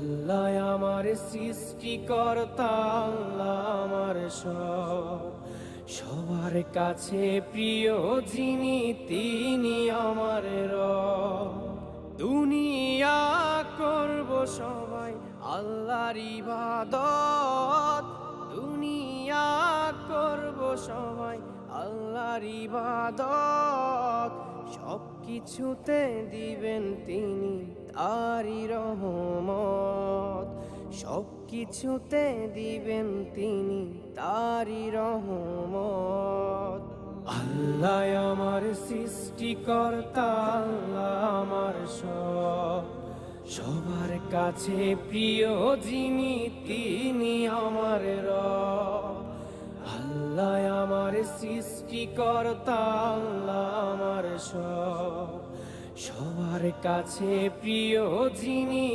আল্লাহ আমার সৃষ্টিকর্তা, আল্লাহ আমার সব, সবার কাছে প্রিয় যিনি তিনি আমার রব। দুনিয়া করব সবাই আল্লাহর ইবাদত, দুনিয়া করব সবাই আল্লাহর ইবাদত, সব কিছুতে দিবেন তিনি তারই রহমত, সব কিছুতে দিবেন তিনি তারই রহমত। আল্লাহ আমার সৃষ্টিকর্তা, আল্লাহ আমার সব, সবার কাছে প্রিয় যিনি তিনি আমার রব। আল্লাহ আমার সৃষ্টিকর্তা, আল্লাহ আমার সব, সবার কাছে প্রিয় যিনি